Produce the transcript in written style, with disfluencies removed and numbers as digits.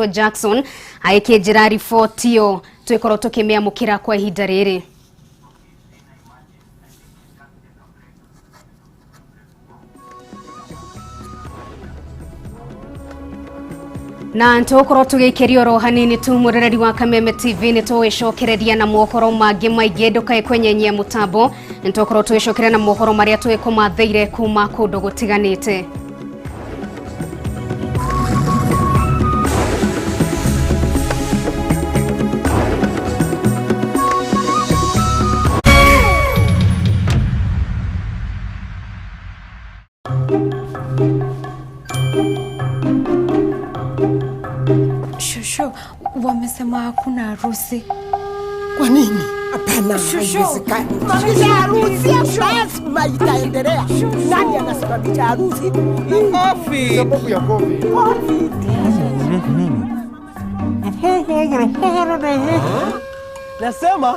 Jackson aikejera ribotio twikoro tukimea mukira kwa ihinda riri. Na ntukoro tugikirio ro hanini tu murereri wa Kameme TV nitwicokereria na mohoro mangi maige ndukae kwenyenyia mutambo ntukoro twicokereria na mohoro maria twikumatheire kuma kundu gutiganite. Shushu, wamesema hakuna harusi. Kwa nini? Hapana, haiwezekani. Mamisha harusi lazima itaendelea. Nani anasababisha harusi? Kofi. Sababu ya kofi. Nasema